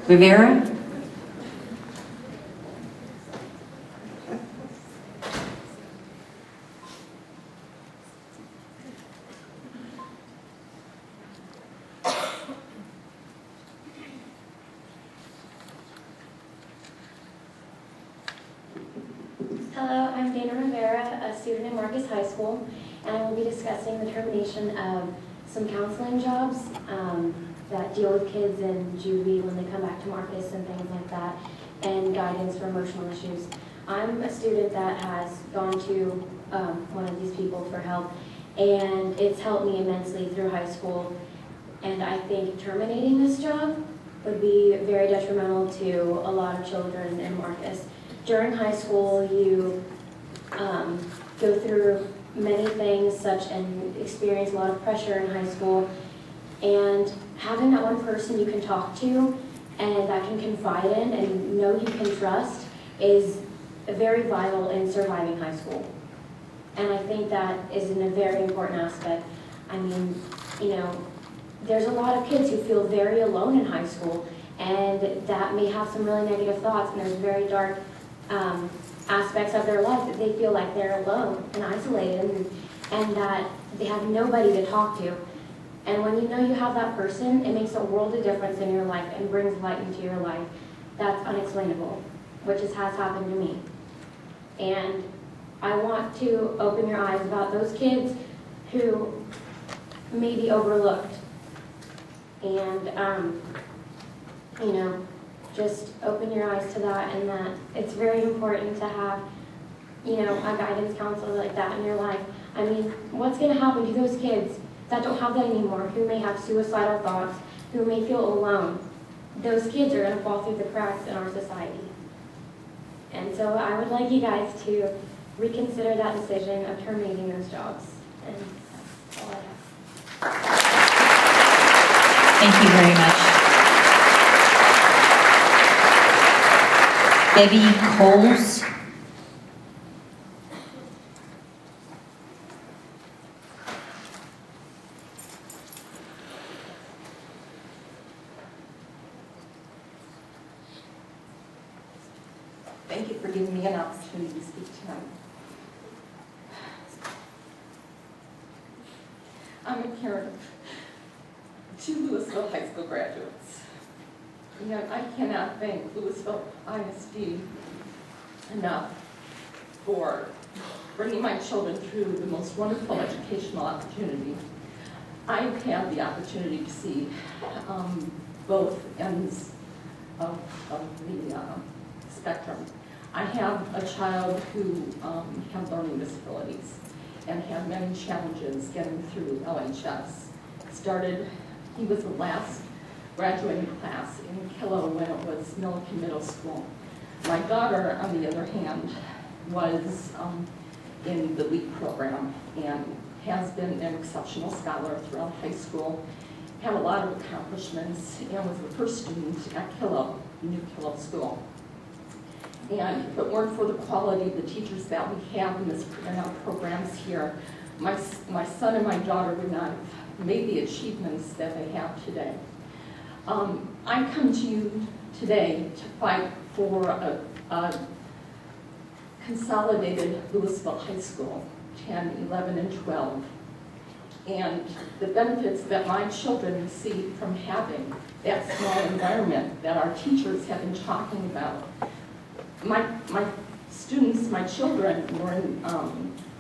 Rivera? Hello, I'm Dana Rivera, a student at Marcus High School, and I will be discussing the termination of some counseling jobs that deal with kids in juvie when they come back to Marcus and things like that, and guidance for emotional issues. I'm a student that has gone to one of these people for help, and it's helped me immensely through high school, and I think terminating this job would be very detrimental to a lot of children in Marcus. During high school, you go through many things and experience a lot of pressure in high school, and having that one person you can talk to and that can confide in and know you can trust is very vital in surviving high school. And I think that is a very important aspect. I mean, you know, there's a lot of kids who feel very alone in high school, and that may have some really negative thoughts, and there's very dark aspects of their life that they feel like they're alone and isolated, and that they have nobody to talk to. And when you know you have that person, it makes a world of difference in your life and brings light into your life. That's unexplainable, which has happened to me. And I want to open your eyes about those kids who may be overlooked. And, you know, just open your eyes to that, and that it's very important to have, you know, a guidance counselor like that in your life. I mean, what's going to happen to those kids that don't have that anymore, who may have suicidal thoughts, who may feel alone? Those kids are going to fall through the cracks in our society. And so I would like you guys to reconsider that decision of terminating those jobs. And that's all I have. Thank you very much. Debbie Coles. Thank you for giving me an opportunity to speak tonight. I'm a parent of 2 Lewisville high school graduates. And I cannot thank Lewisville ISD enough for bringing my children through the most wonderful educational opportunity. I've had the opportunity to see both ends of the spectrum. I have a child who had learning disabilities and had many challenges getting through LHS. He was the last graduating class in Kilo when it was Milliken Middle School. My daughter, on the other hand, was in the LEAP program and has been an exceptional scholar throughout high school, had a lot of accomplishments, and was the first student at Kilo, New Kilo School. And if it weren't for the quality of the teachers that we have in our programs here, my son and my daughter would not have made the achievements that they have today. I come to you today to fight for a consolidated Lewisville High School, 10, 11, and 12, and the benefits that my children receive from having that small environment that our teachers have been talking about. My students, my children, were in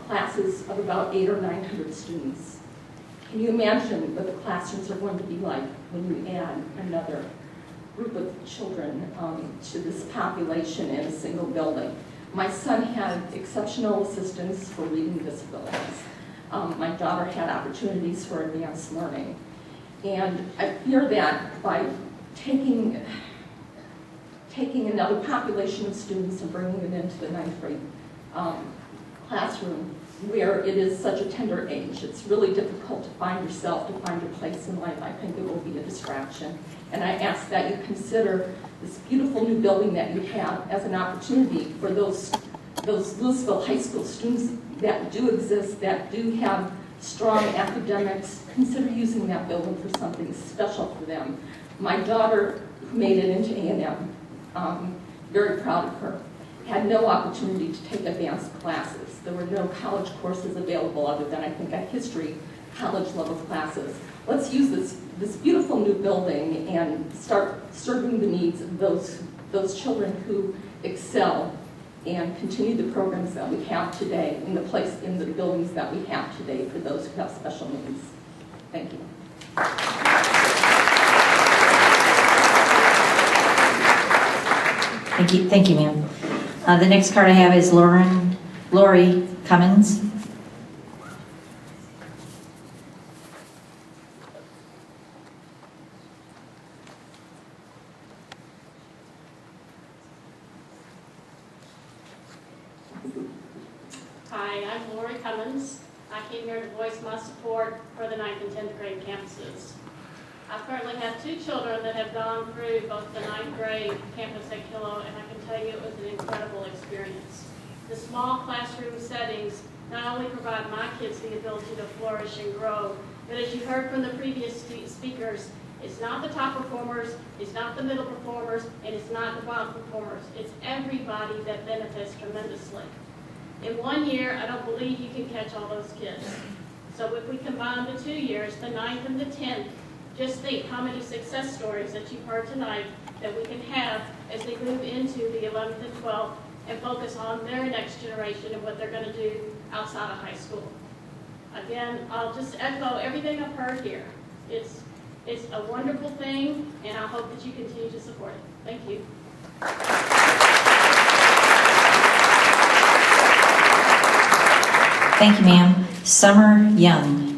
classes of about 800 or 900 students. Can you imagine what the classrooms are going to be like when you add another group of children to this population in a single building? My son had exceptional assistance for reading disabilities. My daughter had opportunities for advanced learning. And I fear that by taking another population of students and bringing them into the 9th grade classroom, where it is such a tender age, it's really difficult to find yourself, to find your place in life. I think it will be a distraction. And I ask that you consider this beautiful new building that you have as an opportunity for those Lewisville high school students that do exist, that do have strong academics. Consider using that building for something special for them. My daughter made it into A&M. Very proud of her. Had no opportunity to take advanced classes. There were no college courses available other than, I think, a history college level classes. Let's use this beautiful new building and start serving the needs of those children who excel and continue the programs that we have today in the buildings that we have today for those who have special needs. Thank you. Thank you, ma'am. The next card I have is Lori Cummings. Hi, I'm Lori Cummings. I came here to voice my support for the 9th and 10th grade campuses. I currently have 2 children that have gone through both the 9th grade campus at Kilo, and I can tell you it was an incredible experience. The small classroom settings not only provide my kids the ability to flourish and grow, but as you heard from the previous speakers, it's not the top performers, it's not the middle performers, and it's not the bottom performers. It's everybody that benefits tremendously. In 1 year, I don't believe you can catch all those kids. So if we combine the 2 years, the 9th and the 10th, just think how many success stories that you've heard tonight that we can have as they move into the 11th and 12th and focus on their next generation and what they're going to do outside of high school. Again, I'll just echo everything I've heard here. It's a wonderful thing, and I hope that you continue to support it. Thank you. Thank you, ma'am. Summer Young.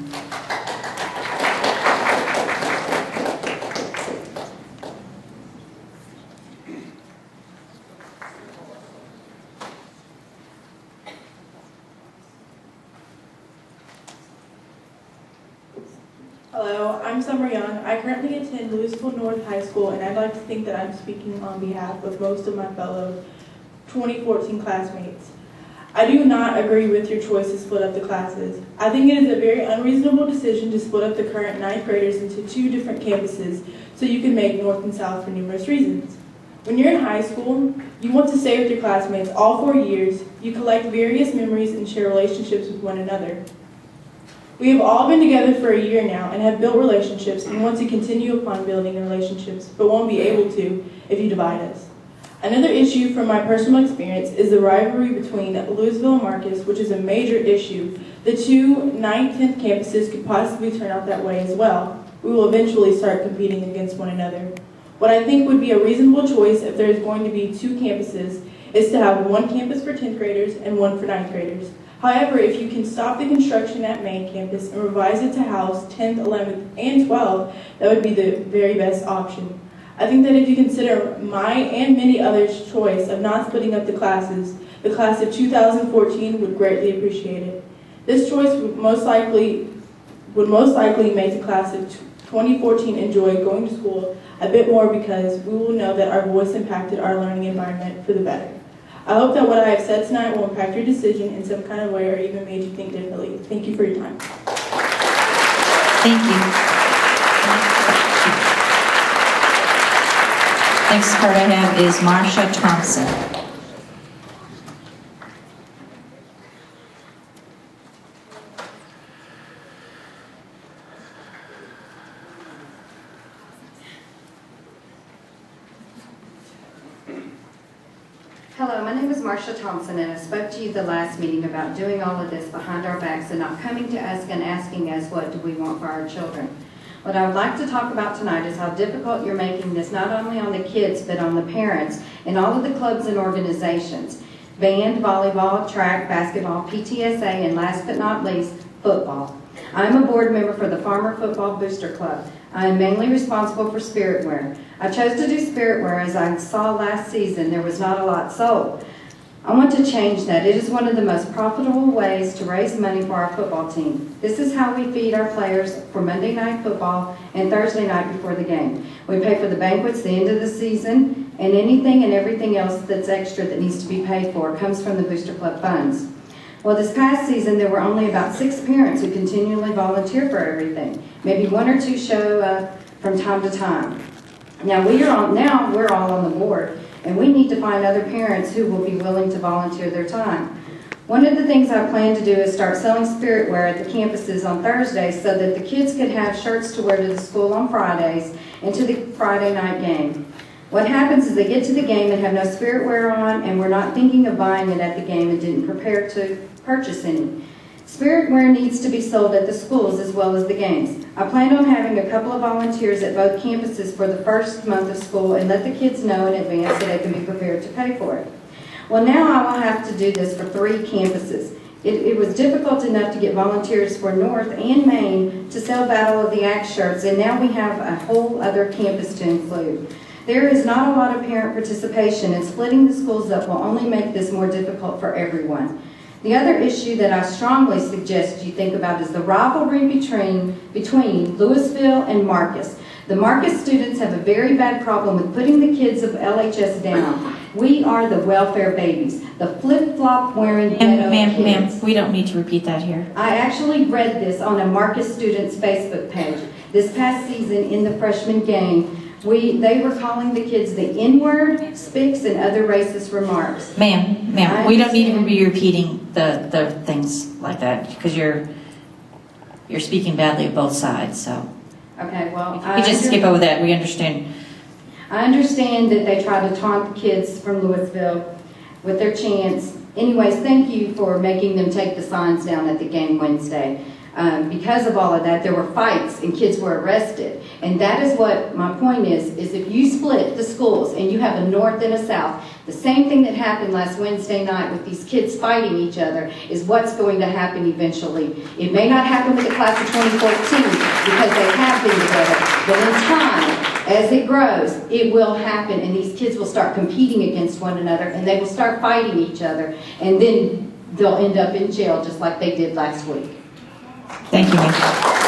Hello, I'm Summer Young. I currently attend Lewisville North High School, and I'd like to think that I'm speaking on behalf of most of my fellow 2014 classmates. I do not agree with your choice to split up the classes. I think it is a very unreasonable decision to split up the current 9th graders into 2 different campuses so you can make North and South for numerous reasons. When you're in high school, you want to stay with your classmates all 4 years, you collect various memories and share relationships with one another. We have all been together for a year now and have built relationships and want to continue upon building relationships, but won't be able to if you divide us. Another issue from my personal experience is the rivalry between Lewisville and Marcus, which is a major issue. The 2 9th, 10th campuses could possibly turn out that way as well. We will eventually start competing against one another. What I think would be a reasonable choice if there is going to be 2 campuses is to have 1 campus for 10th graders and 1 for 9th graders. However, if you can stop the construction at main campus and revise it to house 10th, 11th, and 12th, that would be the very best option. I think that if you consider my and many others' choice of not splitting up the classes, the class of 2014 would greatly appreciate it. This choice would most likely make the class of 2014 enjoy going to school a bit more because we will know that our voice impacted our learning environment for the better. I hope that what I have said tonight will impact your decision in some kind of way or even made you think differently. Thank you for your time. Thank you. Next card I have is Marsha Thompson. Hello, my name is Marsha Thompson, and I spoke to you the last meeting about doing all of this behind our backs and not coming to us and asking us what do we want for our children. What I would like to talk about tonight is how difficult you're making this not only on the kids but on the parents and all of the clubs and organizations. Band, volleyball, track, basketball, PTSA, and last but not least, football. I am a board member for the Farmer Football Booster Club. I am mainly responsible for spirit wear. I chose to do spirit wear as I saw last season there was not a lot sold. I want to change that. It is one of the most profitable ways to raise money for our football team. This is how we feed our players for Monday night football and Thursday night before the game. We pay for the banquets, the end of the season, and anything and everything else that's extra that needs to be paid for comes from the Booster Club funds. Well, this past season, there were only about 6 parents who continually volunteer for everything. Maybe 1 or 2 show up from time to time. Now, we're all on the board, and we need to find other parents who will be willing to volunteer their time. One of the things I plan to do is start selling spirit wear at the campuses on Thursdays so that the kids could have shirts to wear to the school on Fridays and to the Friday night game. What happens is they get to the game and have no spirit wear on, and we're not thinking of buying it at the game and didn't prepare to purchase any. Spirit wear needs to be sold at the schools as well as the games. I plan on having a couple of volunteers at both campuses for the first month of school and let the kids know in advance so they can be prepared to pay for it. Well, now I will have to do this for 3 campuses. It was difficult enough to get volunteers for North and Main to sell Battle of the Axe shirts, and now we have a whole other campus to include. There is not a lot of parent participation, and splitting the schools up will only make this more difficult for everyone. The other issue that I strongly suggest you think about is the rivalry between Lewisville and Marcus. The Marcus students have a very bad problem with putting the kids of LHS down. We are the welfare babies, the flip-flop wearing ghetto kids. Ma'am, we don't need to repeat that here. I actually read this on a Marcus student's Facebook page. This past season in the freshman game, they were calling the kids the N-word, spics, and other racist remarks. Ma'am, we don't need to be repeating the things like that because you're speaking badly of both sides. So Okay, well, we just skip over that. We understand. I understand that they try to taunt the kids from Lewisville with their chants. Anyways, thank you for making them take the signs down at the game Wednesday. Because of all of that, there were fights and kids were arrested. And that is what my point is if you split the schools and you have a north and a south, the same thing that happened last Wednesday night with these kids fighting each other is what's going to happen eventually. It may not happen with the class of 2014 because they have been together, but in time, as it grows, it will happen and these kids will start competing against one another and they will start fighting each other and then they'll end up in jail just like they did last week. Thank you, ma'am.